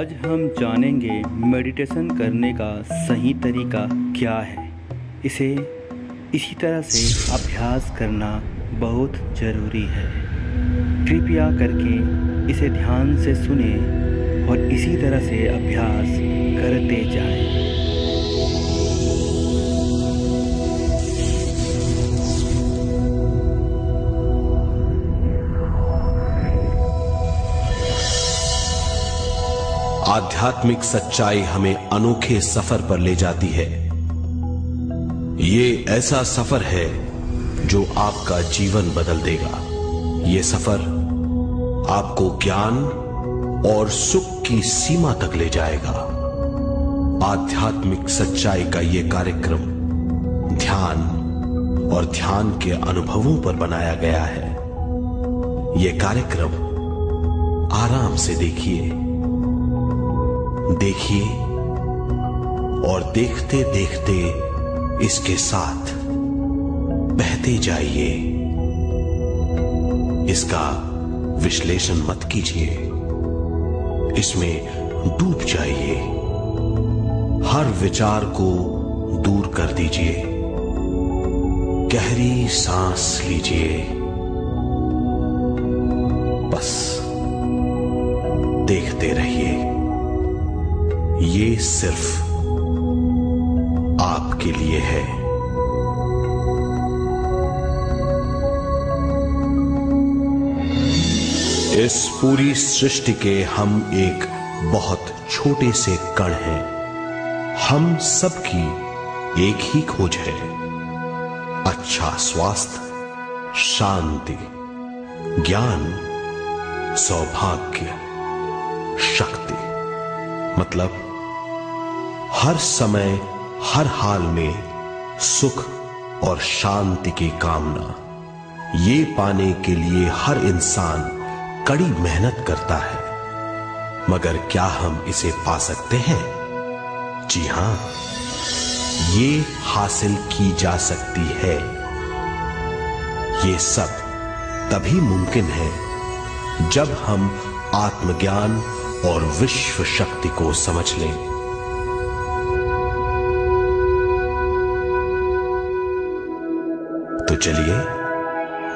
आज हम जानेंगे मेडिटेशन करने का सही तरीका क्या है। इसी तरह से अभ्यास करना बहुत ज़रूरी है। कृपया करके इसे ध्यान से सुने और इसी तरह से अभ्यास करते जाएं। आध्यात्मिक सच्चाई हमें अनोखे सफर पर ले जाती है। ये ऐसा सफर है जो आपका जीवन बदल देगा। ये सफर आपको ज्ञान और सुख की सीमा तक ले जाएगा। आध्यात्मिक सच्चाई का ये कार्यक्रम ध्यान और ध्यान के अनुभवों पर बनाया गया है। ये कार्यक्रम आराम से देखिए और देखते देखते इसके साथ बहते जाइए। इसका विश्लेषण मत कीजिए, इसमें डूब जाइए। हर विचार को दूर कर दीजिए। गहरी सांस लीजिए। बस देखते रहिए। ये सिर्फ आपके लिए है। इस पूरी सृष्टि के हम एक बहुत छोटे से कण हैं। हम सबकी एक ही खोज है, अच्छा स्वास्थ्य, शांति, ज्ञान, सौभाग्य, शक्ति। मतलब हर समय हर हाल में सुख और शांति की कामना। ये पाने के लिए हर इंसान कड़ी मेहनत करता है, मगर क्या हम इसे पा सकते हैं? जी हां, ये हासिल की जा सकती है। ये सब तभी मुमकिन है जब हम आत्मज्ञान और विश्व शक्ति को समझ लें। तो चलिए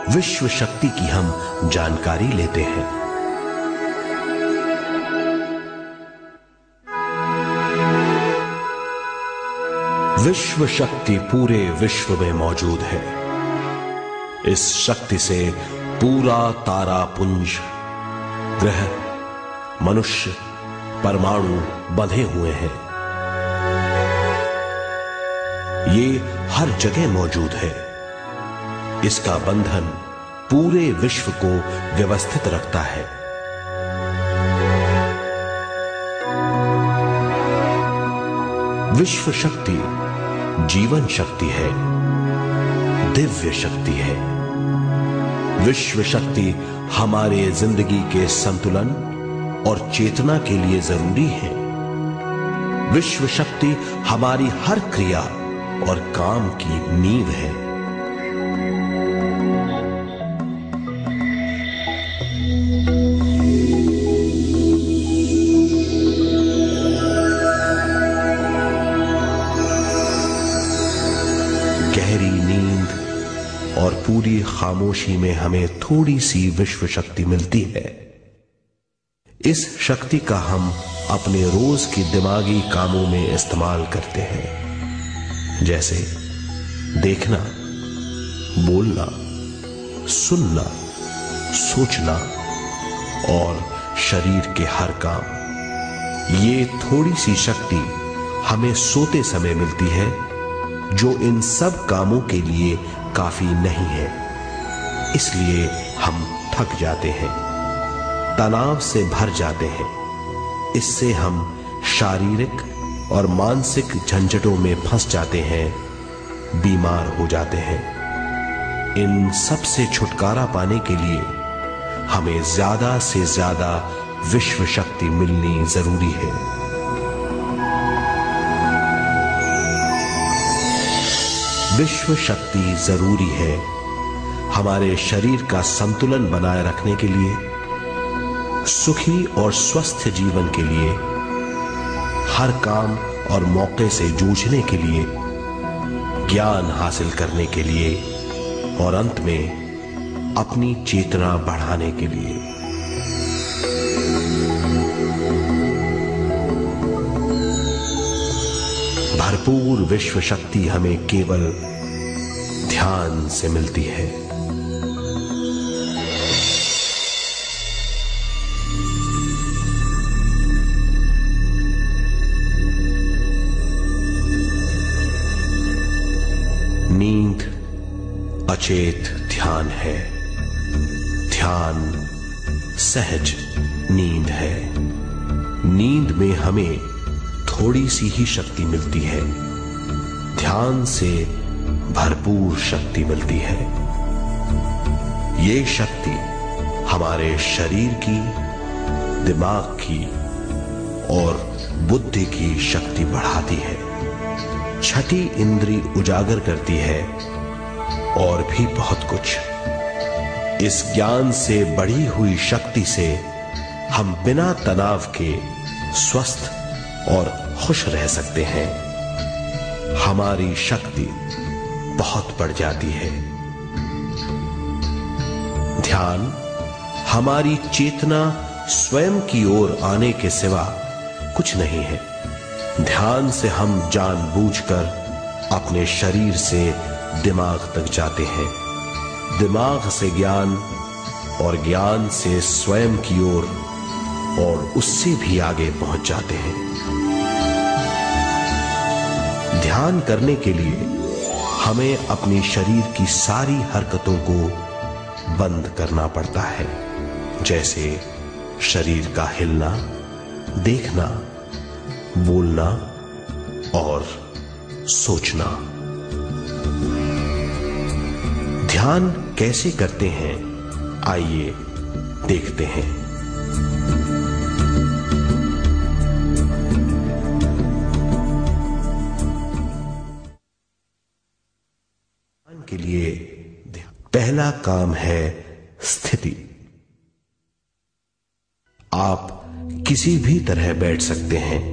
विश्व शक्ति की हम जानकारी लेते हैं। विश्व शक्ति पूरे विश्व में मौजूद है। इस शक्ति से पूरा तारापुंज, ग्रह, मनुष्य, परमाणु बंधे हुए हैं। ये हर जगह मौजूद है। इसका बंधन पूरे विश्व को व्यवस्थित रखता है। विश्व शक्ति जीवन शक्ति है, दिव्य शक्ति है। विश्व शक्ति हमारे जिंदगी के संतुलन और चेतना के लिए जरूरी है। विश्व शक्ति हमारी हर क्रिया और काम की नींव है। गहरी नींद और पूरी खामोशी में हमें थोड़ी सी विश्व शक्ति मिलती है। इस शक्ति का हम अपने रोज के दिमागी कामों में इस्तेमाल करते हैं, जैसे देखना, बोलना, सुनना, सोचना और शरीर के हर काम। ये थोड़ी सी शक्ति हमें सोते समय मिलती है, जो इन सब कामों के लिए काफी नहीं है। इसलिए हम थक जाते हैं, तनाव से भर जाते हैं। इससे हम शारीरिक और मानसिक झंझटों में फंस जाते हैं, बीमार हो जाते हैं। इन सब से छुटकारा पाने के लिए हमें ज्यादा से ज्यादा विश्व शक्ति मिलनी जरूरी है। विश्व शक्ति जरूरी है हमारे शरीर का संतुलन बनाए रखने के लिए, सुखी और स्वस्थ जीवन के लिए हर काम और मौके से जूझने के लिए, ज्ञान हासिल करने के लिए और अंत में अपनी चेतना बढ़ाने के लिए। भरपूर विश्व शक्ति हमें केवल ध्यान से मिलती है। नींद अचेत ध्यान है, ध्यान सहज नींद है। नींद में हमें थोड़ी सी ही शक्ति मिलती है, ध्यान से भरपूर शक्ति मिलती है। ये शक्ति हमारे शरीर की, दिमाग की और बुद्धि की शक्ति बढ़ाती है, छठी इंद्री उजागर करती है और भी बहुत कुछ। इस ज्ञान से बढ़ी हुई शक्ति से हम बिना तनाव के स्वस्थ और खुश रह सकते हैं। हमारी शक्ति बहुत बढ़ जाती है। ध्यान हमारी चेतना स्वयं की ओर आने के सिवा कुछ नहीं है। ध्यान से हम जानबूझकर अपने शरीर से दिमाग तक जाते हैं, दिमाग से ज्ञान और ज्ञान से स्वयं की ओर और उससे भी आगे पहुंच जाते हैं। ध्यान करने के लिए हमें अपने शरीर की सारी हरकतों को बंद करना पड़ता है, जैसे शरीर का हिलना, देखना, बोलना और सोचना। ध्यान कैसे करते हैं, आइए देखते हैं। ध्यान के लिए पहला काम है स्थिति। आप किसी भी तरह बैठ सकते हैं।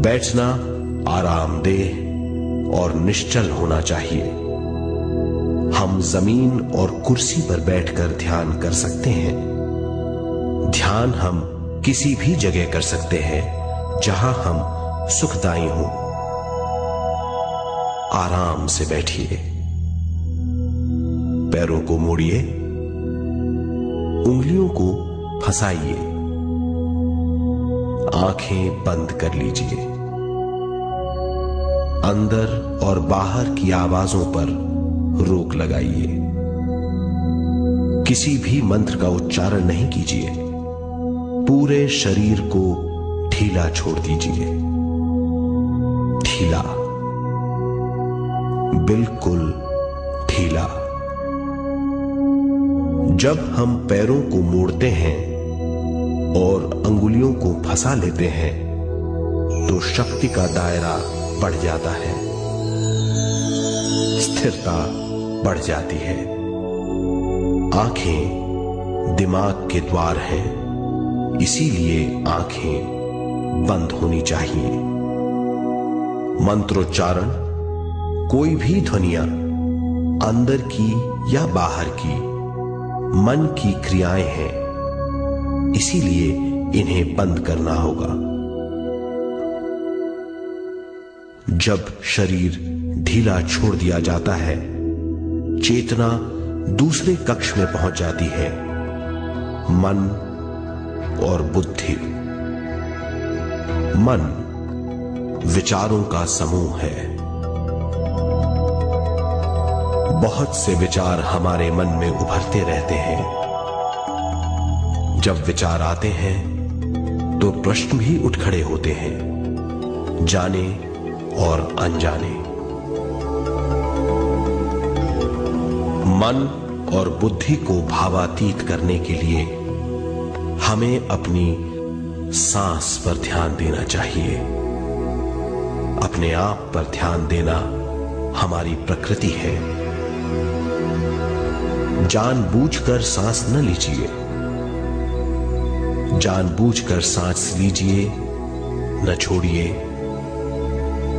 बैठना आरामदेह और निश्चल होना चाहिए। हम जमीन और कुर्सी पर बैठकर ध्यान कर सकते हैं। ध्यान हम किसी भी जगह कर सकते हैं जहां हम सुखदायी हों। आराम से बैठिए, पैरों को मोड़िए, उंगलियों को फंसाइए, आंखें बंद कर लीजिए। अंदर और बाहर की आवाजों पर रोक लगाइए। किसी भी मंत्र का उच्चारण नहीं कीजिए। पूरे शरीर को ढीला छोड़ दीजिए। ढीला, बिल्कुल ढीला। जब हम पैरों को मोड़ते हैं और अंगुलियों को फंसा लेते हैं तो शक्ति का दायरा बढ़ जाता है, स्थिरता बढ़ जाती है। आंखें दिमाग के द्वार हैं, इसीलिए आंखें बंद होनी चाहिए। मंत्रोच्चारण, कोई भी ध्वनियां अंदर की या बाहर की मन की क्रियाएं हैं, इसीलिए इन्हें बंद करना होगा। जब शरीर ढीला छोड़ दिया जाता है, चेतना दूसरे कक्ष में पहुंच जाती है, मन और बुद्धि। मन विचारों का समूह है। बहुत से विचार हमारे मन में उभरते रहते हैं। जब विचार आते हैं तो प्रश्न भी उठ खड़े होते हैं, जाने और अनजाने। मन और बुद्धि को भावातीत करने के लिए हमें अपनी सांस पर ध्यान देना चाहिए। अपने आप पर ध्यान देना हमारी प्रकृति है। जानबूझकर सांस न लीजिए। जानबूझकर सांस लीजिए न छोड़िए।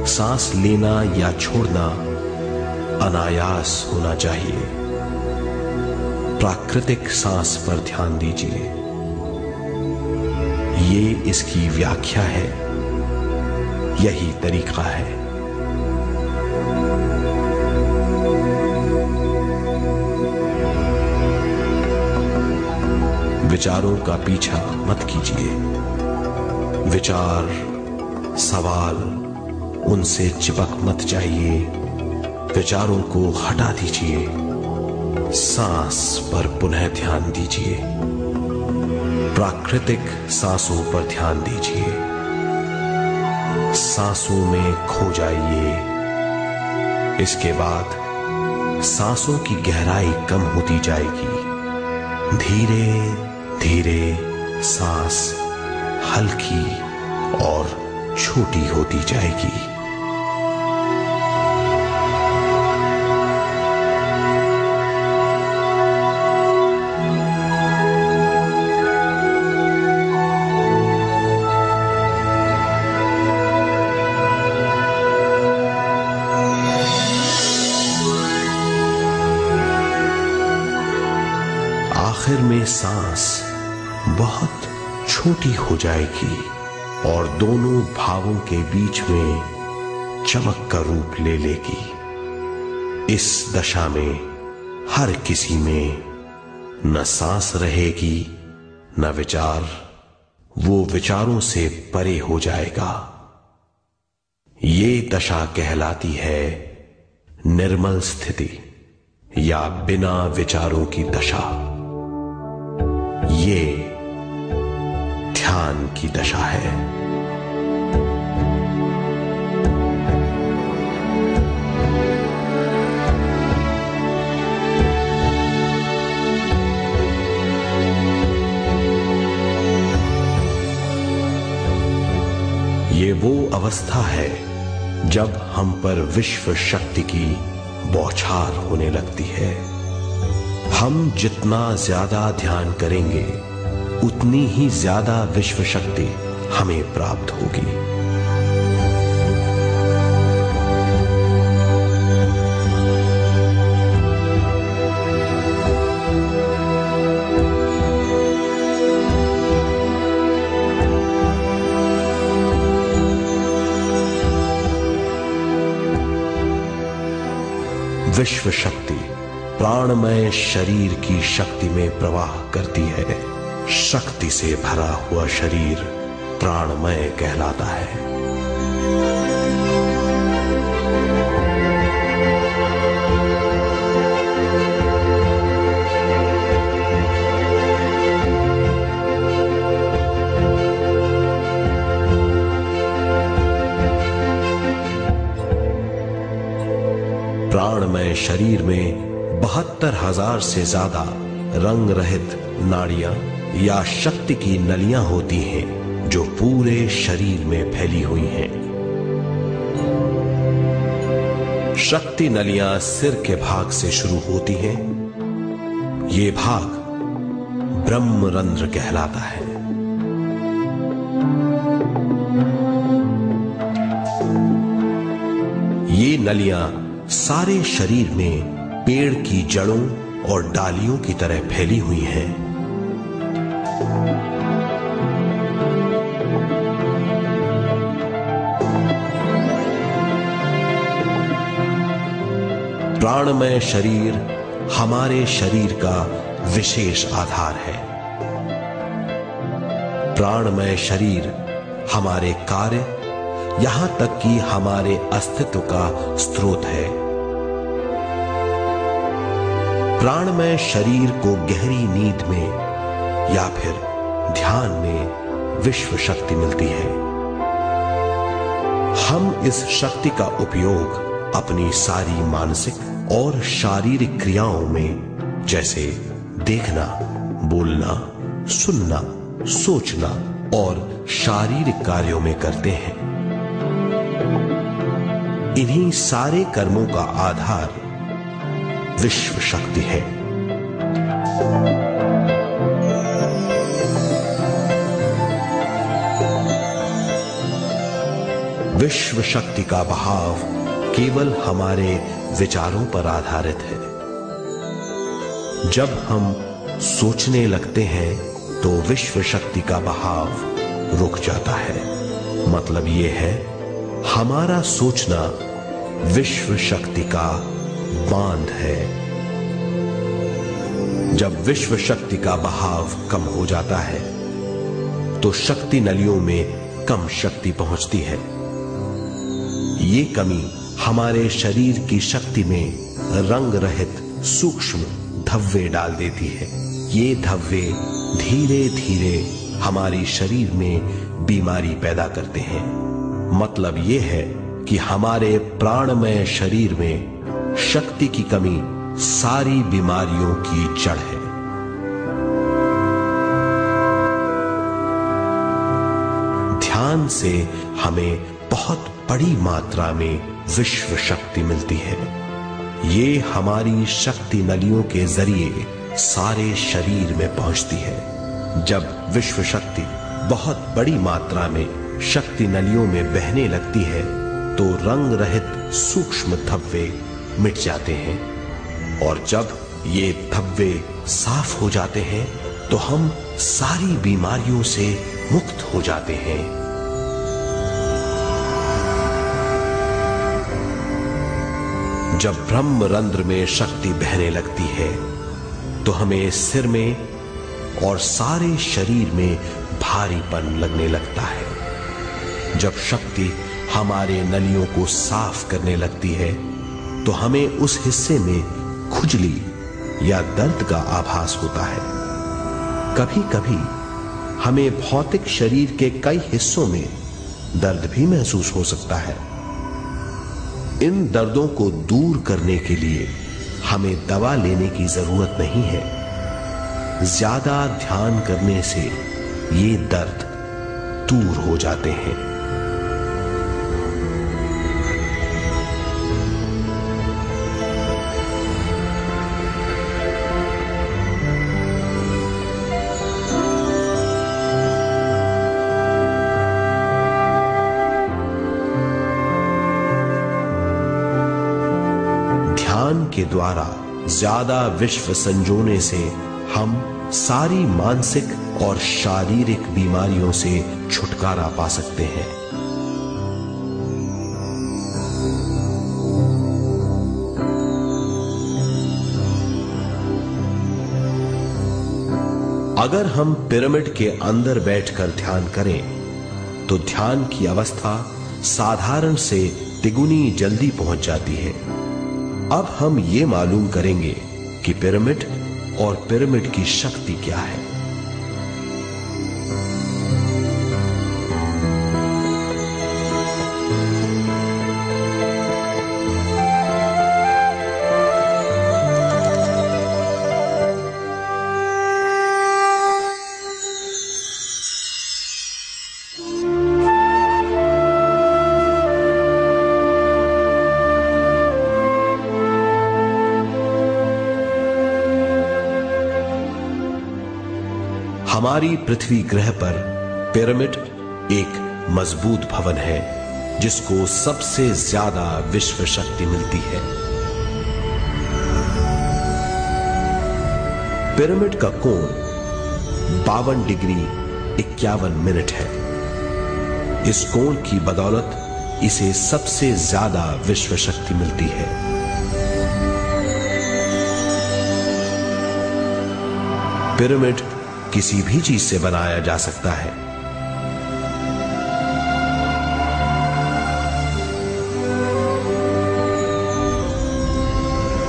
सांस लेना या छोड़ना अनायास होना चाहिए। प्राकृतिक सांस पर ध्यान दीजिए। ये इसकी व्याख्या है, यही तरीका है। विचारों का पीछा मत कीजिए। विचार, सवाल, उनसे चिपक मत जाइए। विचारों को हटा दीजिए। सांस पर पुनः ध्यान दीजिए। प्राकृतिक सांसों पर ध्यान दीजिए। सांसों में खो जाइए। इसके बाद सांसों की गहराई कम होती जाएगी। धीरे धीरे सांस हल्की और छोटी होती जाएगी। आखिर में सांस बहुत छोटी हो जाएगी और दोनों भावों के बीच में चमक का रूप ले लेगी। इस दशा में हर किसी में न सांस रहेगी न विचार। वो विचारों से परे हो जाएगा। ये दशा कहलाती है निर्मल स्थिति या बिना विचारों की दशा। ये ध्यान की दशा है। ये वो अवस्था है जब हम पर विश्व शक्ति की बौछार होने लगती है। हम जितना ज्यादा ध्यान करेंगे उतनी ही ज्यादा विश्व शक्ति हमें प्राप्त होगी। विश्व शक्ति प्राणमय शरीर की शक्ति में प्रवाह करती है। शक्ति से भरा हुआ शरीर प्राणमय कहलाता है। प्राणमय शरीर में 72,000 से ज्यादा रंग रहित नाड़ियां या शक्ति की नलियां होती हैं जो पूरे शरीर में फैली हुई हैं। शक्ति नलियां सिर के भाग से शुरू होती हैं। ये भाग ब्रह्मरंध्र कहलाता है। ये नलियां सारे शरीर में पेड़ की जड़ों और डालियों की तरह फैली हुई हैं। प्राणमय शरीर हमारे शरीर का विशेष आधार है। प्राणमय शरीर हमारे कार्य, यहां तक कि हमारे अस्तित्व का स्रोत है। प्राणमय शरीर को गहरी नींद में या फिर ध्यान में विश्व शक्ति मिलती है। हम इस शक्ति का उपयोग अपनी सारी मानसिक और शारीरिक क्रियाओं में, जैसे देखना, बोलना, सुनना, सोचना और शारीरिक कार्यों में करते हैं। इन्हीं सारे कर्मों का आधार विश्व शक्ति है। विश्व शक्ति का बहाव केवल हमारे विचारों पर आधारित है। जब हम सोचने लगते हैं तो विश्व शक्ति का बहाव रुक जाता है। मतलब यह है, हमारा सोचना विश्व शक्ति का बांध है। जब विश्व शक्ति का बहाव कम हो जाता है तो शक्ति नलियों में कम शक्ति पहुंचती है। ये कमी हमारे शरीर की शक्ति में रंग रहित सूक्ष्म धब्बे डाल देती है। ये धब्बे धीरे धीरे हमारे शरीर में बीमारी पैदा करते हैं। मतलब ये है कि हमारे प्राणमय शरीर में शक्ति की कमी सारी बीमारियों की जड़ है। ध्यान से हमें बहुत बड़ी मात्रा में विश्व शक्ति मिलती है। ये हमारी शक्ति नलियों के जरिए सारे शरीर में पहुंचती है। जब विश्व शक्ति बहुत बड़ी मात्रा में शक्ति नलियों में बहने लगती है तो रंग रहित सूक्ष्म धब्बे मिट जाते हैं, और जब ये धब्बे साफ हो जाते हैं तो हम सारी बीमारियों से मुक्त हो जाते हैं। जब ब्रह्म रंध्र में शक्ति बहने लगती है तो हमें सिर में और सारे शरीर में भारीपन लगने लगता है। जब शक्ति हमारे नलियों को साफ करने लगती है तो हमें उस हिस्से में खुजली या दर्द का आभास होता है। कभी कभी हमें भौतिक शरीर के कई हिस्सों में दर्द भी महसूस हो सकता है। इन दर्दों को दूर करने के लिए हमें दवा लेने की जरूरत नहीं है। ज्यादा ध्यान करने से ये दर्द दूर हो जाते हैं। ध्यान के द्वारा ज्यादा विश्व संजोने से हम सारी मानसिक और शारीरिक बीमारियों से छुटकारा पा सकते हैं। अगर हम पिरामिड के अंदर बैठकर ध्यान करें तो ध्यान की अवस्था साधारण से तिगुनी जल्दी पहुंच जाती है। अब हम ये मालूम करेंगे कि पिरामिड और पिरामिड की शक्ति क्या है। हमारी पृथ्वी ग्रह पर पिरामिड एक मजबूत भवन है जिसको सबसे ज्यादा विश्व शक्ति मिलती है। पिरामिड का कोण 52 डिग्री 51 मिनट है। इस कोण की बदौलत इसे सबसे ज्यादा विश्व शक्ति मिलती है। पिरामिड किसी भी चीज से बनाया जा सकता है।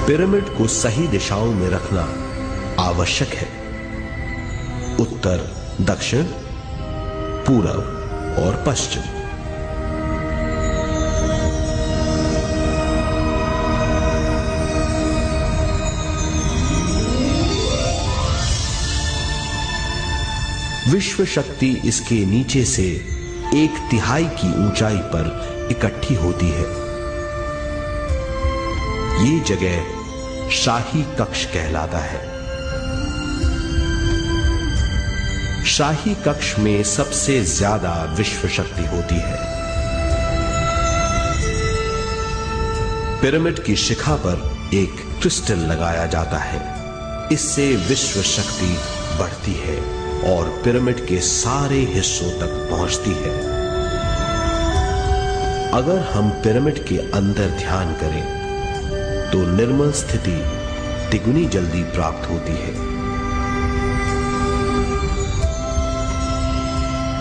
पिरामिड को सही दिशाओं में रखना आवश्यक है। उत्तर, दक्षिण, पूरब और पश्चिम। विश्व शक्ति इसके नीचे से 1/3 की ऊंचाई पर इकट्ठी होती है। ये जगह शाही कक्ष कहलाता है। शाही कक्ष में सबसे ज्यादा विश्व शक्ति होती है। पिरामिड की शिखा पर एक क्रिस्टल लगाया जाता है। इससे विश्व शक्ति बढ़ती है और पिरामिड के सारे हिस्सों तक पहुंचती है। अगर हम पिरामिड के अंदर ध्यान करें तो निर्मल स्थिति तिगुनी जल्दी प्राप्त होती है।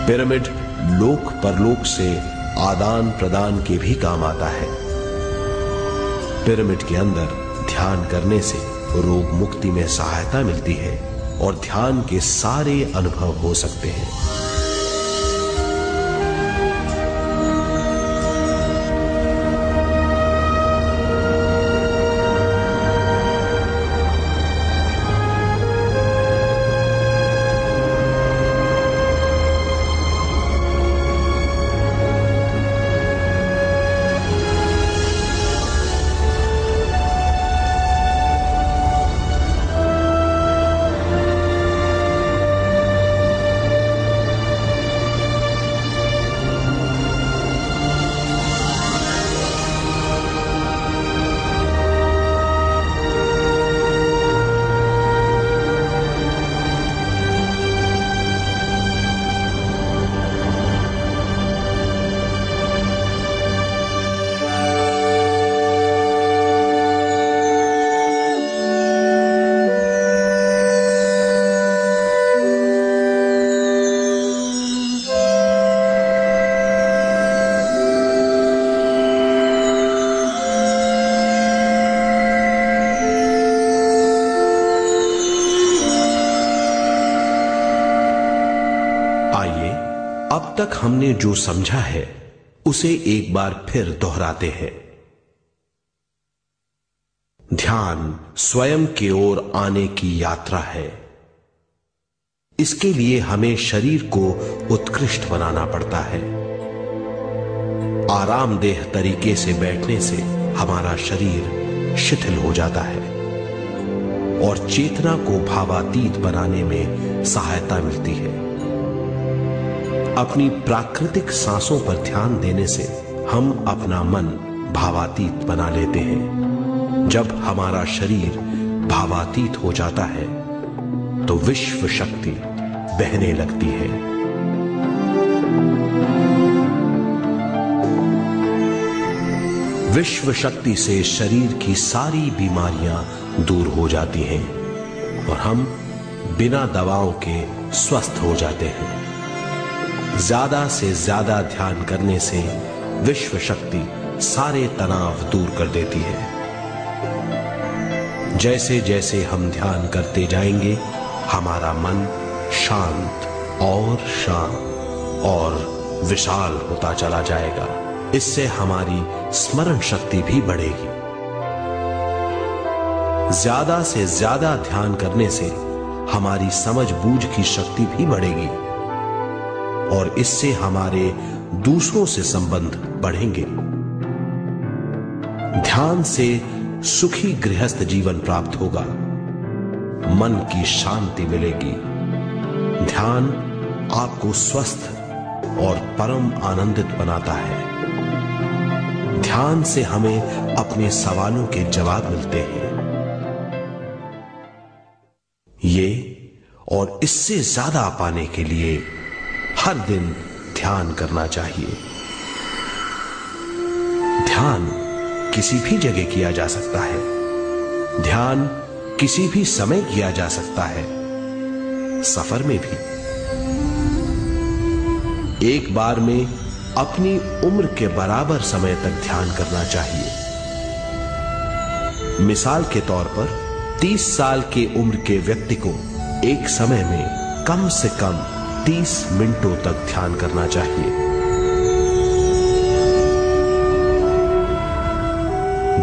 पिरामिड लोक परलोक से आदान प्रदान के भी काम आता है। पिरामिड के अंदर ध्यान करने से रोग मुक्ति में सहायता मिलती है और ध्यान के सारे अनुभव हो सकते हैं। अब तक हमने जो समझा है उसे एक बार फिर दोहराते हैं। ध्यान स्वयं की ओर आने की यात्रा है। इसके लिए हमें शरीर को उत्कृष्ट बनाना पड़ता है। आरामदेह तरीके से बैठने से हमारा शरीर शिथिल हो जाता है और चेतना को भावातीत बनाने में सहायता मिलती है। अपनी प्राकृतिक सांसों पर ध्यान देने से हम अपना मन भावातीत बना लेते हैं। जब हमारा शरीर भावातीत हो जाता है तो विश्व शक्ति बहने लगती है। विश्व शक्ति से शरीर की सारी बीमारियां दूर हो जाती हैं और हम बिना दवाओं के स्वस्थ हो जाते हैं। ज्यादा से ज्यादा ध्यान करने से विश्व शक्ति सारे तनाव दूर कर देती है। जैसे जैसे हम ध्यान करते जाएंगे हमारा मन शांत और विशाल होता चला जाएगा। इससे हमारी स्मरण शक्ति भी बढ़ेगी। ज्यादा से ज्यादा ध्यान करने से हमारी समझ बूझ की शक्ति भी बढ़ेगी और इससे हमारे दूसरों से संबंध बढ़ेंगे। ध्यान से सुखी गृहस्थ जीवन प्राप्त होगा, मन की शांति मिलेगी। ध्यान आपको स्वस्थ और परम आनंदित बनाता है। ध्यान से हमें अपने सवालों के जवाब मिलते हैं। ये और इससे ज्यादा पाने के लिए हर दिन ध्यान करना चाहिए। ध्यान किसी भी जगह किया जा सकता है। ध्यान किसी भी समय किया जा सकता है, सफर में भी। एक बार में अपनी उम्र के बराबर समय तक ध्यान करना चाहिए। मिसाल के तौर पर 30 साल की उम्र के व्यक्ति को एक समय में कम से कम 30 मिनटों तक ध्यान करना चाहिए।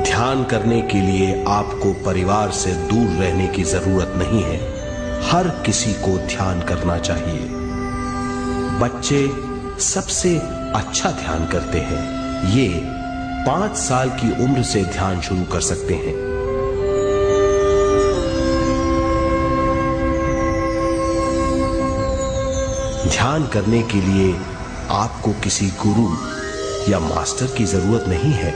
ध्यान करने के लिए आपको परिवार से दूर रहने की जरूरत नहीं है। हर किसी को ध्यान करना चाहिए। बच्चे सबसे अच्छा ध्यान करते हैं। ये 5 साल की उम्र से ध्यान शुरू कर सकते हैं। ध्यान करने के लिए आपको किसी गुरु या मास्टर की जरूरत नहीं है।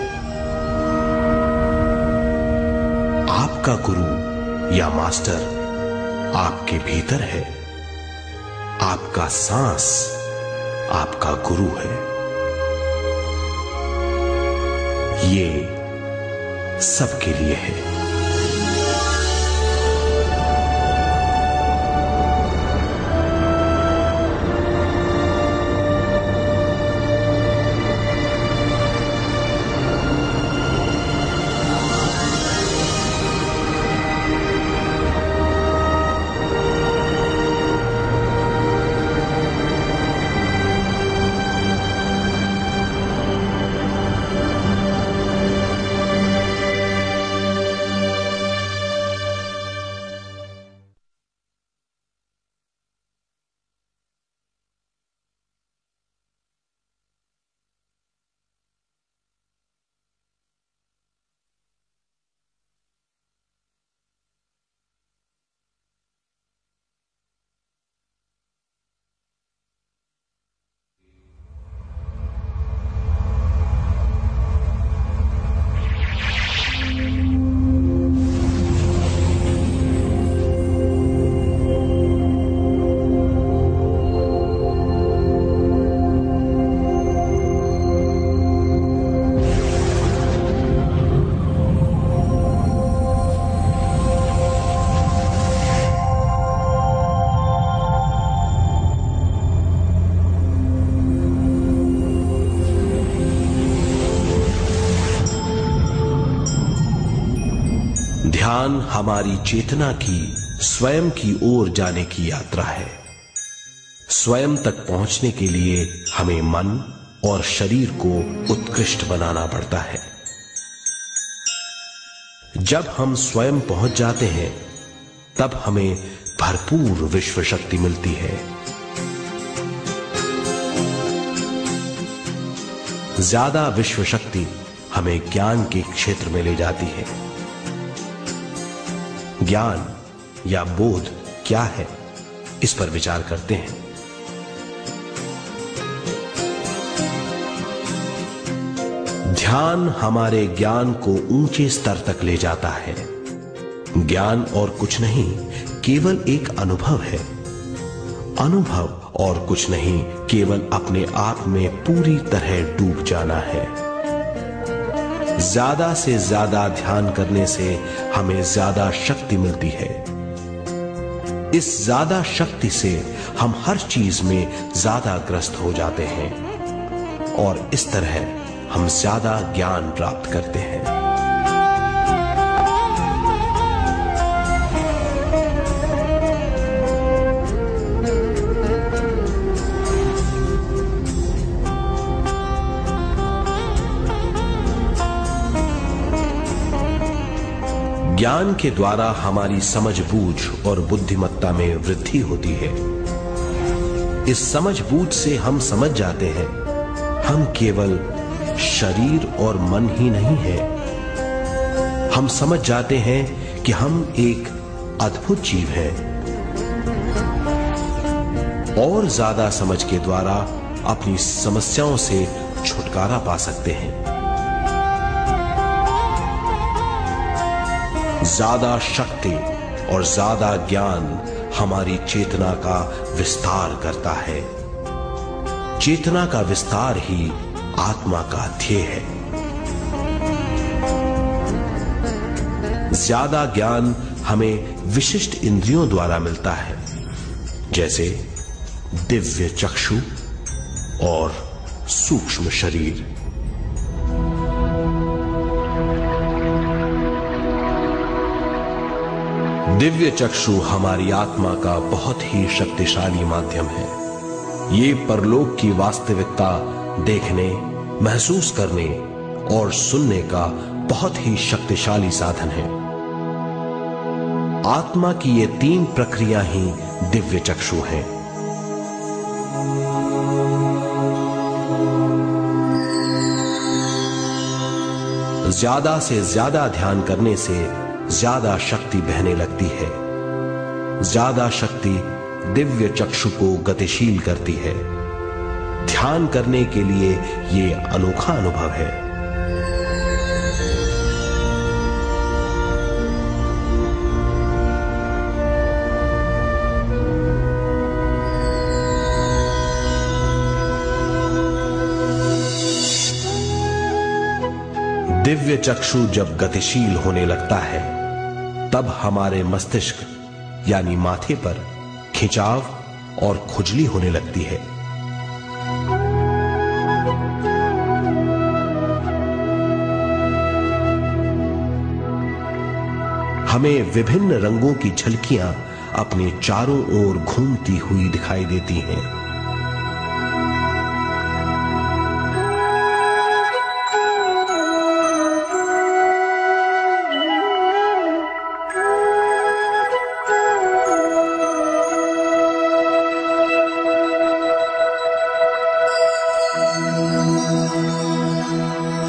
आपका गुरु या मास्टर आपके भीतर है। आपका सांस आपका गुरु है। ये सबके लिए है। ध्यान हमारी चेतना की स्वयं की ओर जाने की यात्रा है। स्वयं तक पहुंचने के लिए हमें मन और शरीर को उत्कृष्ट बनाना पड़ता है। जब हम स्वयं पहुंच जाते हैं तब हमें भरपूर विश्व शक्ति मिलती है। ज्यादा विश्व शक्ति हमें ज्ञान के क्षेत्र में ले जाती है। ज्ञान या बोध क्या है, इस पर विचार करते हैं। ध्यान हमारे ज्ञान को ऊंचे स्तर तक ले जाता है। ज्ञान और कुछ नहीं, केवल एक अनुभव है। अनुभव और कुछ नहीं, केवल अपने आप में पूरी तरह डूब जाना है। ज्यादा से ज्यादा ध्यान करने से हमें ज्यादा शक्ति मिलती है। इस ज्यादा शक्ति से हम हर चीज में ज्यादा ग्रस्त हो जाते हैं और इस तरह हम ज्यादा ज्ञान प्राप्त करते हैं। ज्ञान के द्वारा हमारी समझबूझ और बुद्धिमत्ता में वृद्धि होती है। इस समझबूझ से हम समझ जाते हैं हम केवल शरीर और मन ही नहीं है। हम समझ जाते हैं कि हम एक अद्भुत जीव हैं। और ज्यादा समझ के द्वारा अपनी समस्याओं से छुटकारा पा सकते हैं। ज्यादा शक्ति और ज्यादा ज्ञान हमारी चेतना का विस्तार करता है। चेतना का विस्तार ही आत्मा का ध्येय है। ज्यादा ज्ञान हमें विशिष्ट इंद्रियों द्वारा मिलता है, जैसे दिव्य चक्षु और सूक्ष्म शरीर। दिव्य चक्षु हमारी आत्मा का बहुत ही शक्तिशाली माध्यम है। ये परलोक की वास्तविकता देखने, महसूस करने और सुनने का बहुत ही शक्तिशाली साधन है। आत्मा की ये तीन प्रक्रिया ही दिव्य चक्षु हैं। ज्यादा से ज्यादा ध्यान करने से ज्यादा शक्ति बहने लगती है। ज्यादा शक्ति दिव्य चक्षु को गतिशील करती है। ध्यान करने के लिए यह अनोखा अनुभव है। दिव्य चक्षु जब गतिशील होने लगता है तब हमारे मस्तिष्क यानी माथे पर खिंचाव और खुजली होने लगती है। हमें विभिन्न रंगों की झलकियां अपने चारों ओर घूमती हुई दिखाई देती हैं।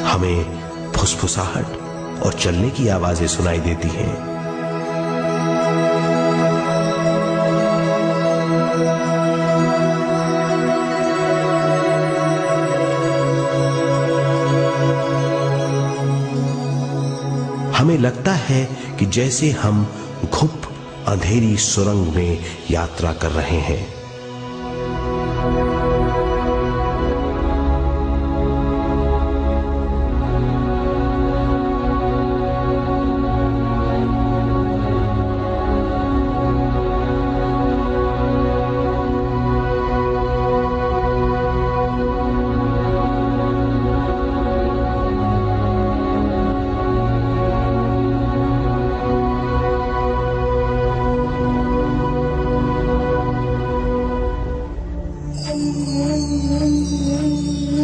हमें फुसफुसाहट और चलने की आवाजें सुनाई देती हैं। हमें लगता है कि जैसे हम घुप अंधेरी सुरंग में यात्रा कर रहे हैं।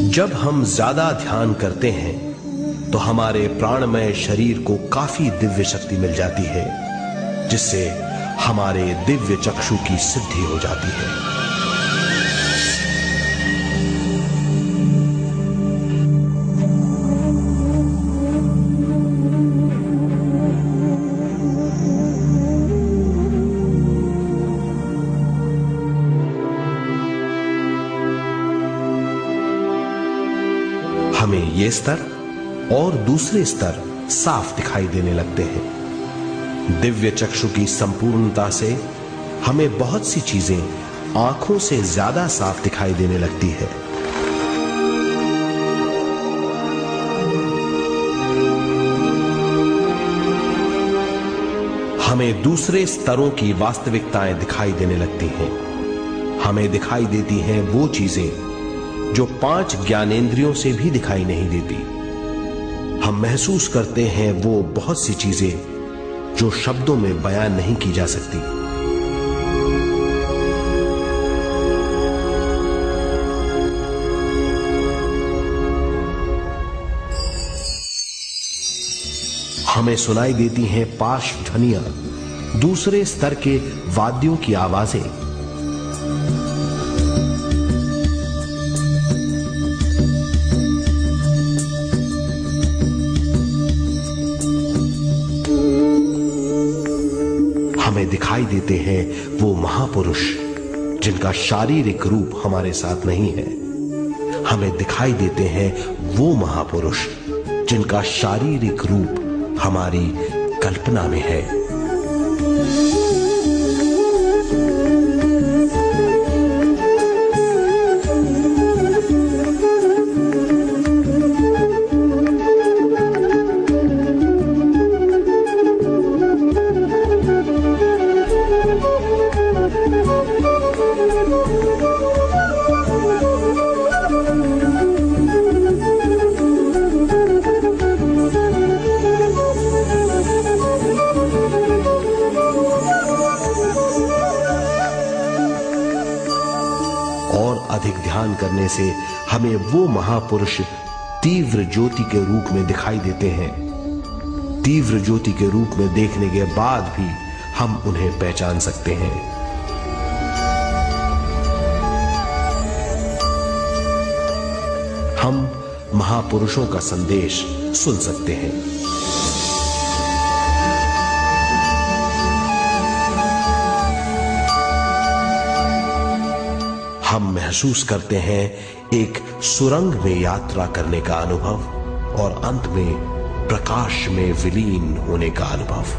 जब हम ज्यादा ध्यान करते हैं तो हमारे प्राणमय शरीर को काफी दिव्य शक्ति मिल जाती है, जिससे हमारे दिव्य चक्षु की सिद्धि हो जाती है। हमें ये स्तर और दूसरे स्तर साफ दिखाई देने लगते हैं। दिव्य चक्षु की संपूर्णता से हमें बहुत सी चीजें आंखों से ज्यादा साफ दिखाई देने लगती है। हमें दूसरे स्तरों की वास्तविकताएं दिखाई देने लगती हैं। हमें दिखाई देती हैं वो चीजें जो 5 ज्ञानेंद्रियों से भी दिखाई नहीं देती। हम महसूस करते हैं वो बहुत सी चीजें जो शब्दों में बयान नहीं की जा सकती। हमें सुनाई देती हैं पार्श्व ध्वनियां, दूसरे स्तर के वाद्यों की आवाजें। हमें दिखाई देते हैं वो महापुरुष जिनका शारीरिक रूप हमारे साथ नहीं है। हमें दिखाई देते हैं वो महापुरुष जिनका शारीरिक रूप हमारी कल्पना में है। अधिक ध्यान करने से हमें वो महापुरुष तीव्र ज्योति के रूप में दिखाई देते हैं। तीव्र ज्योति के रूप में देखने के बाद भी हम उन्हें पहचान सकते हैं। हम महापुरुषों का संदेश सुन सकते हैं। हम महसूस करते हैं एक सुरंग में यात्रा करने का अनुभव और अंत में प्रकाश में विलीन होने का अनुभव।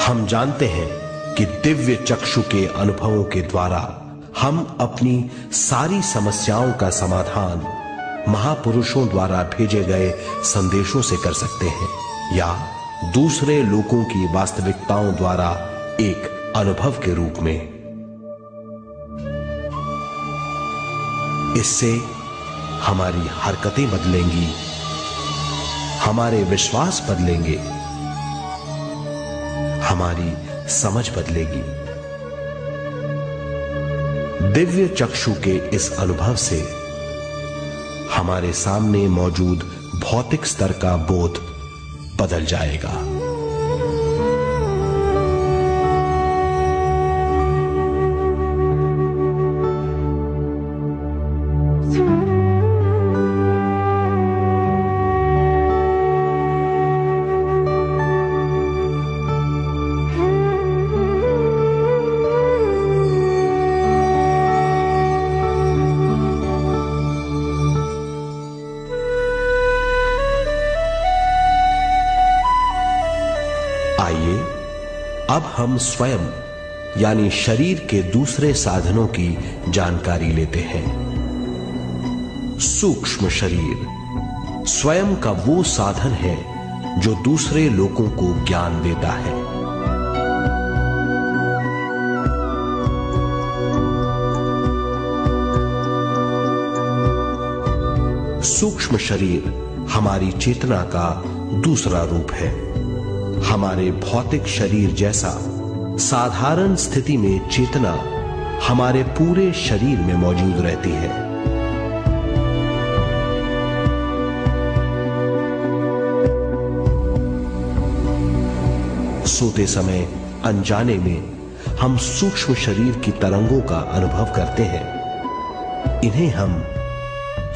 हम जानते हैं कि दिव्य चक्षु के अनुभवों के द्वारा हम अपनी सारी समस्याओं का समाधान महापुरुषों द्वारा भेजे गए संदेशों से कर सकते हैं या दूसरे लोगों की वास्तविकताओं द्वारा एक अनुभव के रूप में। इससे हमारी हरकतें बदलेंगी, हमारे विश्वास बदलेंगे, हमारी समझ बदलेगी। दिव्य चक्षु के इस अनुभव से हमारे सामने मौजूद भौतिक स्तर का बोध बदल जाएगा। आइए अब हम स्वयं यानी शरीर के दूसरे साधनों की जानकारी लेते हैं। सूक्ष्म शरीर स्वयं का वो साधन है जो दूसरे लोगों को ज्ञान देता है। सूक्ष्म शरीर हमारी चेतना का दूसरा रूप है। हमारे भौतिक शरीर जैसा साधारण स्थिति में चेतना हमारे पूरे शरीर में मौजूद रहती है। सोते समय अनजाने में हम सूक्ष्म शरीर की तरंगों का अनुभव करते हैं। इन्हें हम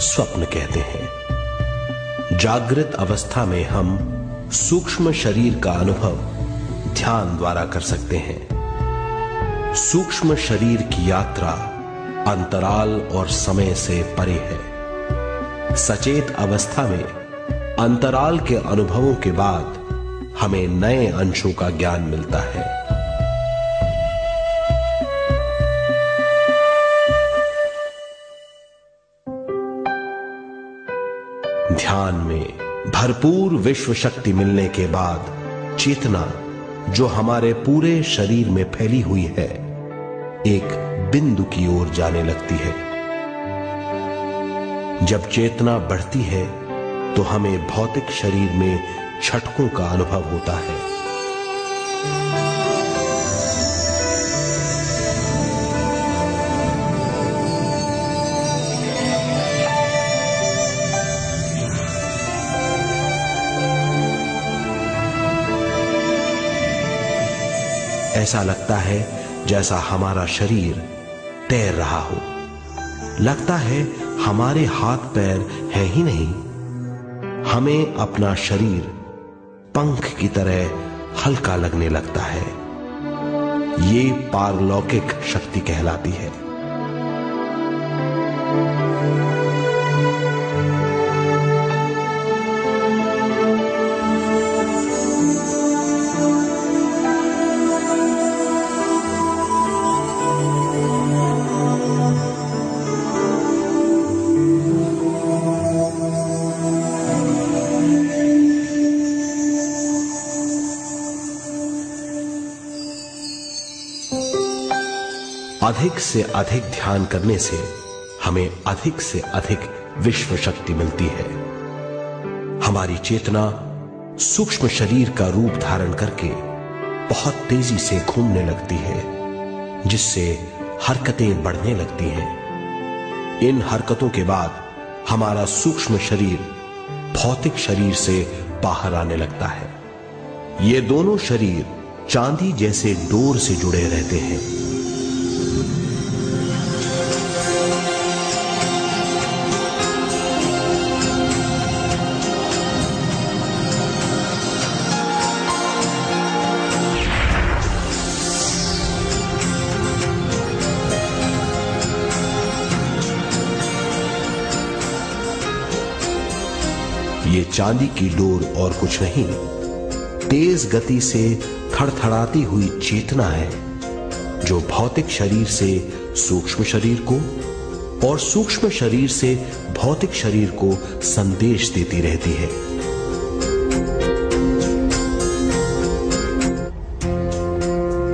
स्वप्न कहते हैं। जागृत अवस्था में हम सूक्ष्म शरीर का अनुभव ध्यान द्वारा कर सकते हैं। सूक्ष्म शरीर की यात्रा अंतराल और समय से परे है। सचेत अवस्था में अंतराल के अनुभवों के बाद हमें नए अंशों का ज्ञान मिलता है। ध्यान में भरपूर विश्व शक्ति मिलने के बाद चेतना जो हमारे पूरे शरीर में फैली हुई है एक बिंदु की ओर जाने लगती है। जब चेतना बढ़ती है तो हमें भौतिक शरीर में झटकों का अनुभव होता है। ऐसा लगता है जैसा हमारा शरीर तैर रहा हो। लगता है हमारे हाथ पैर है ही नहीं। हमें अपना शरीर पंख की तरह हल्का लगने लगता है। ये पारलौकिक शक्ति कहलाती है। अधिक से अधिक ध्यान करने से हमें अधिक से अधिक विश्व शक्ति मिलती है। हमारी चेतना सूक्ष्म शरीर का रूप धारण करके बहुत तेजी से घूमने लगती है, जिससे हरकतें बढ़ने लगती हैं। इन हरकतों के बाद हमारा सूक्ष्म शरीर भौतिक शरीर से बाहर आने लगता है। ये दोनों शरीर चांदी जैसे डोर से जुड़े रहते हैं। ये चांदी की डोर और कुछ नहीं, तेज गति से थड़थड़ाती हुई चेतना है जो भौतिक शरीर से सूक्ष्म शरीर को और सूक्ष्म शरीर से भौतिक शरीर को संदेश देती रहती है।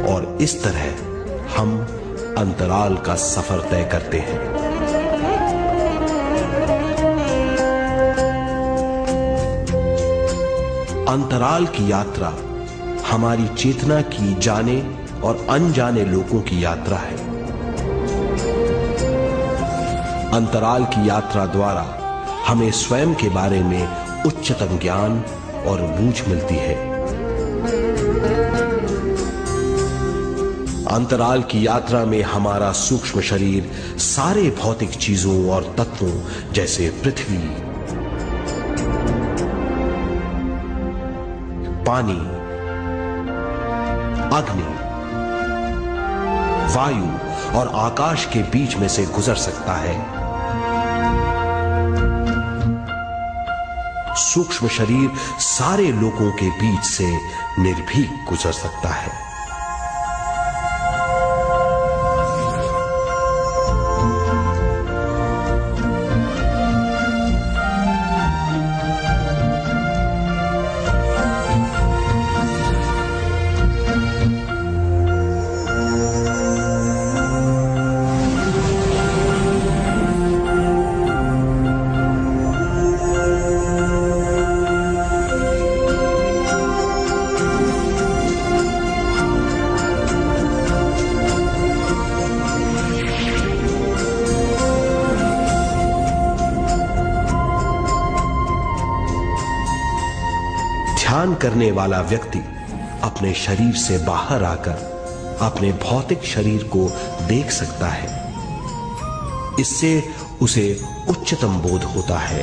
और इस तरह हम अंतराल का सफर तय करते हैं। अंतराल की यात्रा हमारी चेतना की जाने और अनजाने लोगों की यात्रा है। अंतराल की यात्रा द्वारा हमें स्वयं के बारे में उच्चतम ज्ञान और बूझ मिलती है। अंतराल की यात्रा में हमारा सूक्ष्म शरीर सारे भौतिक चीजों और तत्वों जैसे पृथ्वी, पानी, अग्नि, वायु और आकाश के बीच में से गुजर सकता है। सूक्ष्म शरीर सारे लोगों के बीच से निर्भीक गुजर सकता है। ध्यान करने वाला व्यक्ति अपने शरीर से बाहर आकर अपने भौतिक शरीर को देख सकता है। इससे उसे उच्चतम बोध होता है।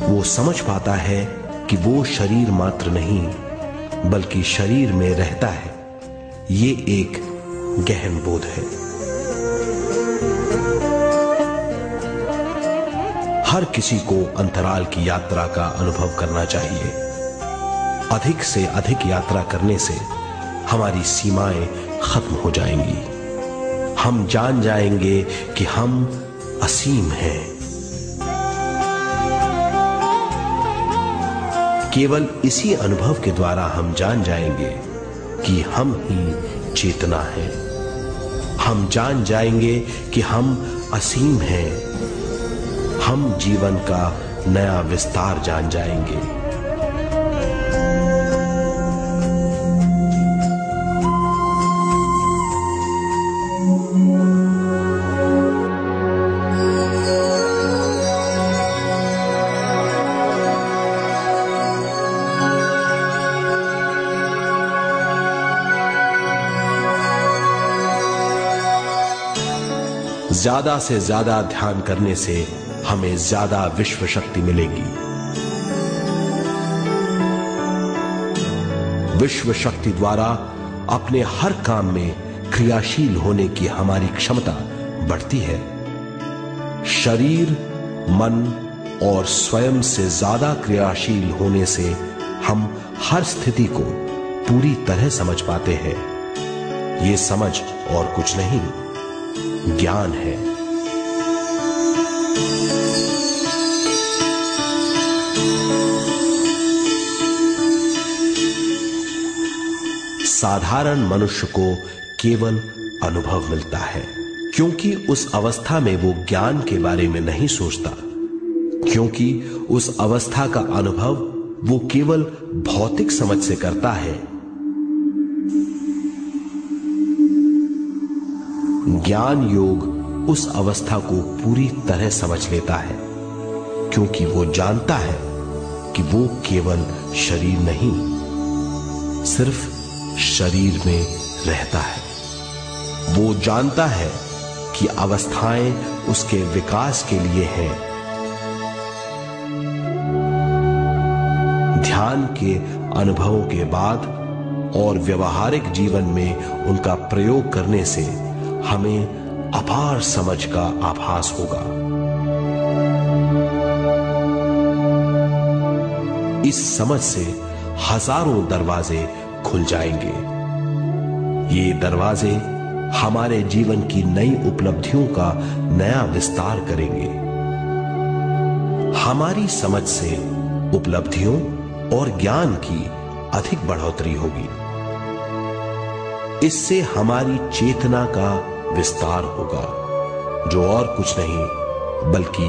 वो समझ पाता है कि वो शरीर मात्र नहीं बल्कि शरीर में रहता है। ये एक गहन बोध है। हर किसी को अंतराल की यात्रा का अनुभव करना चाहिए। अधिक से अधिक यात्रा करने से हमारी सीमाएं खत्म हो जाएंगी। हम जान जाएंगे कि हम असीम हैं। केवल इसी अनुभव के द्वारा हम जान जाएंगे कि हम ही चेतना हैं। हम जान जाएंगे कि हम असीम हैं। हम जीवन का नया विस्तार जान जाएंगे। ज्यादा से ज्यादा ध्यान करने से हमें ज्यादा विश्व शक्ति मिलेगी। विश्व शक्ति द्वारा अपने हर काम में क्रियाशील होने की हमारी क्षमता बढ़ती है। शरीर, मन और स्वयं से ज्यादा क्रियाशील होने से हम हर स्थिति को पूरी तरह समझ पाते हैं। ये समझ और कुछ नहीं, ज्ञान है। साधारण मनुष्य को केवल अनुभव मिलता है, क्योंकि उस अवस्था में वो ज्ञान के बारे में नहीं सोचता, क्योंकि उस अवस्था का अनुभव वो केवल भौतिक समझ से करता है। ज्ञान योग उस अवस्था को पूरी तरह समझ लेता है, क्योंकि वो जानता है कि वो केवल शरीर नहीं, सिर्फ शरीर में रहता है। वो जानता है कि अवस्थाएं उसके विकास के लिए हैं। ध्यान के अनुभवों के बाद और व्यवहारिक जीवन में उनका प्रयोग करने से हमें अपार समझ का आभास होगा। इस समझ से हजारों दरवाजे खुल जाएंगे। ये दरवाजे हमारे जीवन की नई उपलब्धियों का नया विस्तार करेंगे। हमारी समझ से उपलब्धियों और ज्ञान की अधिक बढ़ोतरी होगी। इससे हमारी चेतना का विस्तार होगा, जो और कुछ नहीं बल्कि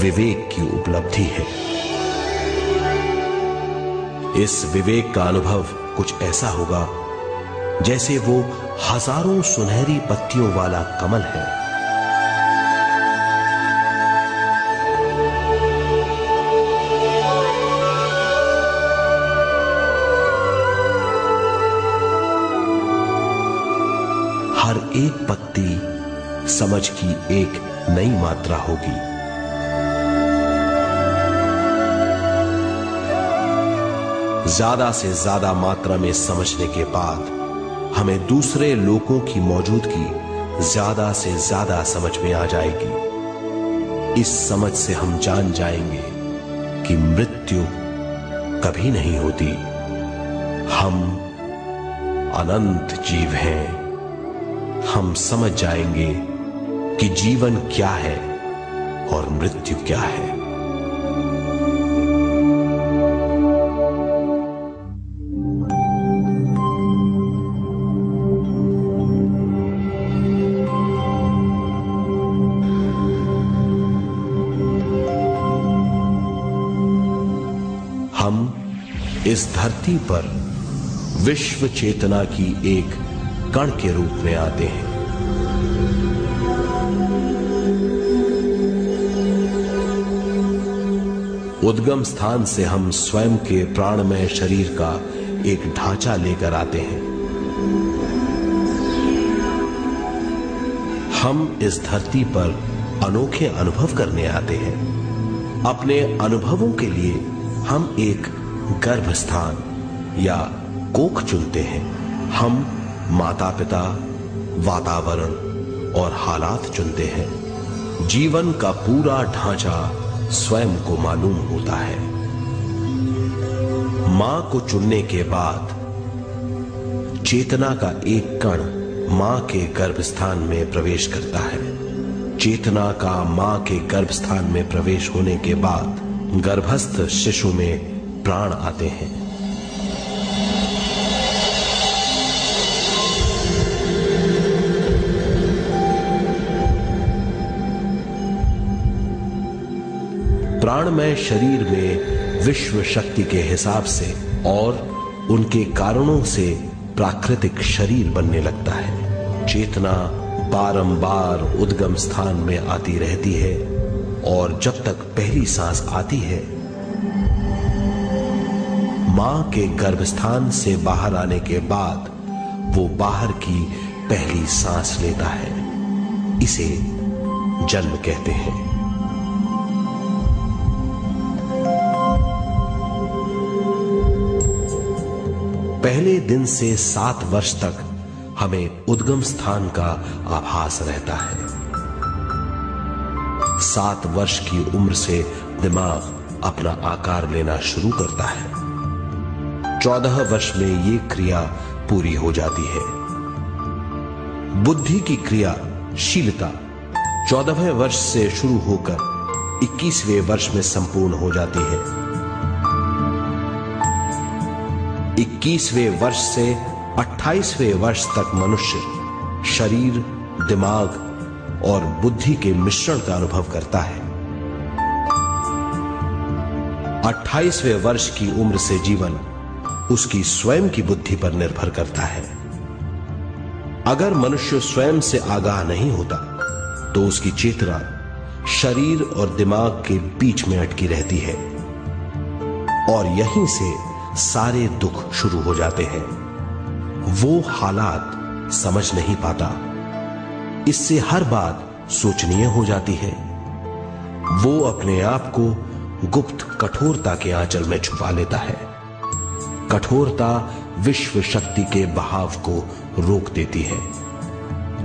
विवेक की उपलब्धि है। इस विवेक का अनुभव कुछ ऐसा होगा जैसे वो हजारों सुनहरी पत्तियों वाला कमल है। हर एक पत्ती समझ की एक नई मात्रा होगी। ज्यादा से ज्यादा मात्रा में समझने के बाद हमें दूसरे लोगों की मौजूदगी ज्यादा से ज्यादा समझ में आ जाएगी। इस समझ से हम जान जाएंगे कि मृत्यु कभी नहीं होती। हम अनंत जीव हैं। हम समझ जाएंगे कि जीवन क्या है और मृत्यु क्या है। हम इस धरती पर विश्व चेतना की एक कण के रूप में आते हैं। उद्गम स्थान से हम स्वयं के प्राणमय शरीर का एक ढांचा लेकर आते हैं। हम इस धरती पर अनोखे अनुभव करने आते हैं। अपने अनुभवों के लिए हम एक गर्भस्थान या कोख चुनते हैं। हम माता पिता, वातावरण और हालात चुनते हैं। जीवन का पूरा ढांचा स्वयं को मालूम होता है। मां को चुनने के बाद चेतना का एक कण मां के गर्भस्थान में प्रवेश करता है। चेतना का मां के गर्भस्थान में प्रवेश होने के बाद गर्भस्थ शिशु में प्राण आते हैं। प्राणमय शरीर में विश्व शक्ति के हिसाब से और उनके कारणों से प्राकृतिक शरीर बनने लगता है। चेतना बारंबार उद्गम स्थान में आती रहती है और जब तक पहली सांस आती है, मां के गर्भस्थान से बाहर आने के बाद वो बाहर की पहली सांस लेता है। इसे जन्म कहते हैं। पहले दिन से 7 वर्ष तक हमें उद्गम स्थान का आभास रहता है। 7 वर्ष की उम्र से दिमाग अपना आकार लेना शुरू करता है। 14 वर्ष में ये क्रिया पूरी हो जाती है। बुद्धि की क्रियाशीलता 14वें वर्ष से शुरू होकर 21वें वर्ष में संपूर्ण हो जाती है। 21वें वर्ष से 28वें वर्ष तक मनुष्य शरीर, दिमाग और बुद्धि के मिश्रण का अनुभव करता है। 28वें वर्ष की उम्र से जीवन उसकी स्वयं की बुद्धि पर निर्भर करता है। अगर मनुष्य स्वयं से आगाह नहीं होता तो उसकी चेतना शरीर और दिमाग के बीच में अटकी रहती है और यहीं से सारे दुख शुरू हो जाते हैं। वो हालात समझ नहीं पाता, इससे हर बात सोचनीय हो जाती है। वो अपने आप को गुप्त कठोरता के आंचल में छुपा लेता है। कठोरता विश्व शक्ति के बहाव को रोक देती है।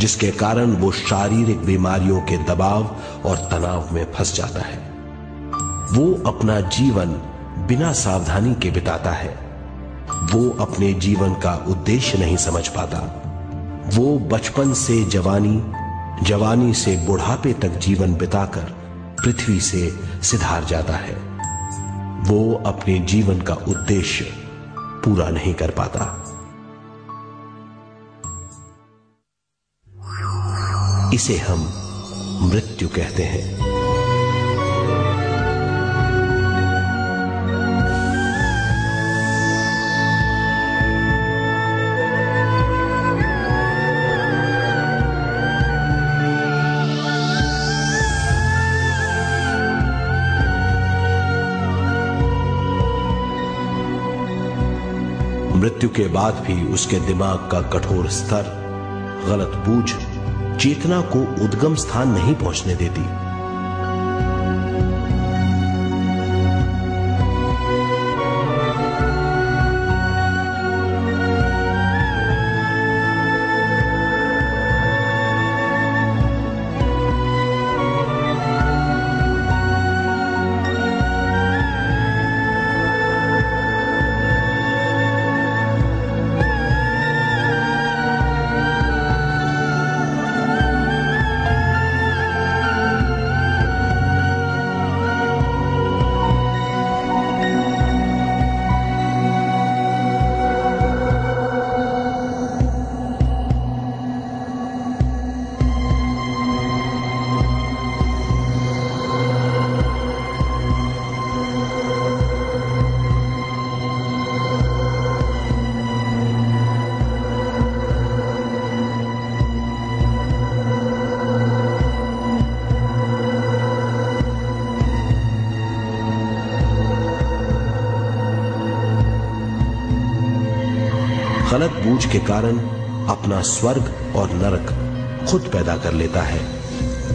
जिसके कारण वो शारीरिक बीमारियों के दबाव और तनाव में फंस जाता है। वो अपना जीवन बिना सावधानी के बिताता है। वो अपने जीवन का उद्देश्य नहीं समझ पाता। वो बचपन से जवानी, जवानी से बुढ़ापे तक जीवन बिताकर पृथ्वी से सिधार जाता है। वो अपने जीवन का उद्देश्य पूरा नहीं कर पाता। इसे हम मृत्यु कहते हैं। मृत्यु के बाद भी उसके दिमाग का कठोर स्तर, गलत बूझ चेतना को उद्गम स्थान नहीं पहुंचने देती। गलत बूझ के कारण अपना स्वर्ग और नरक खुद पैदा कर लेता है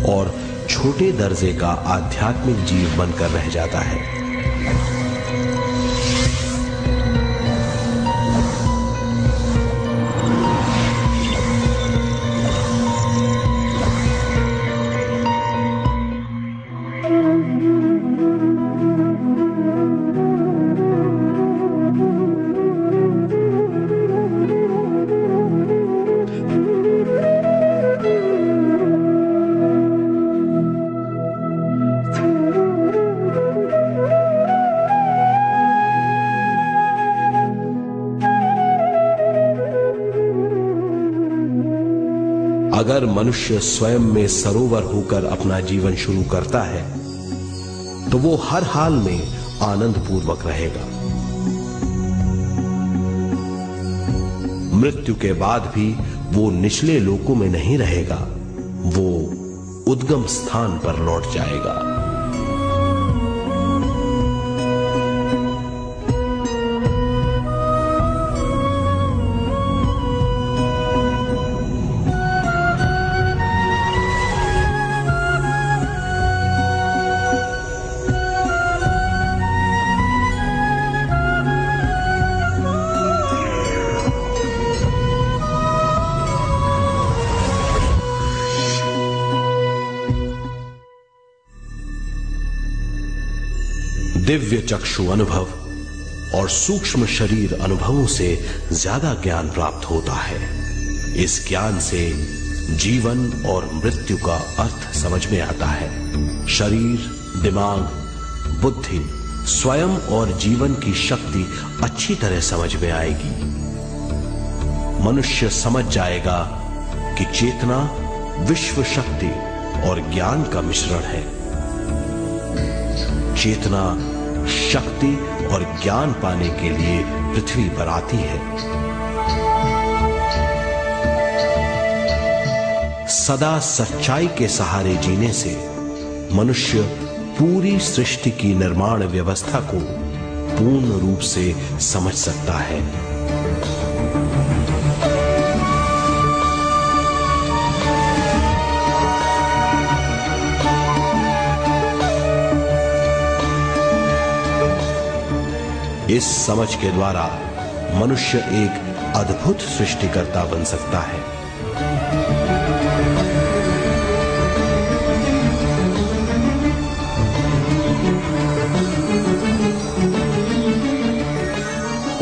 और छोटे दर्जे का आध्यात्मिक जीव बनकर रह जाता है। अगर मनुष्य स्वयं में सरोवर होकर अपना जीवन शुरू करता है तो वो हर हाल में आनंद पूर्वक रहेगा। मृत्यु के बाद भी वो निचले लोकों में नहीं रहेगा, वो उद्गम स्थान पर लौट जाएगा। दिव्य चक्षु अनुभव और सूक्ष्म शरीर अनुभवों से ज्यादा ज्ञान प्राप्त होता है। इस ज्ञान से जीवन और मृत्यु का अर्थ समझ में आता है। शरीर, दिमाग, बुद्धि, स्वयं और जीवन की शक्ति अच्छी तरह समझ में आएगी। मनुष्य समझ जाएगा कि चेतना विश्व शक्ति और ज्ञान का मिश्रण है। चेतना शक्ति और ज्ञान पाने के लिए पृथ्वी पर आती है। सदा सच्चाई के सहारे जीने से मनुष्य पूरी सृष्टि की निर्माण व्यवस्था को पूर्ण रूप से समझ सकता है। इस समझ के द्वारा मनुष्य एक अद्भुत सृष्टिकर्ता बन सकता है।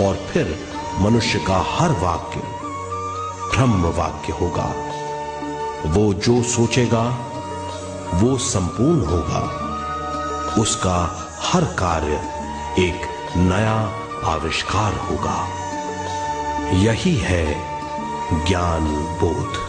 और फिर मनुष्य का हर वाक्य ब्रह्म वाक्य होगा। वो जो सोचेगा वो संपूर्ण होगा। उसका हर कार्य एक नया आविष्कार होगा। यही है ज्ञान बोध।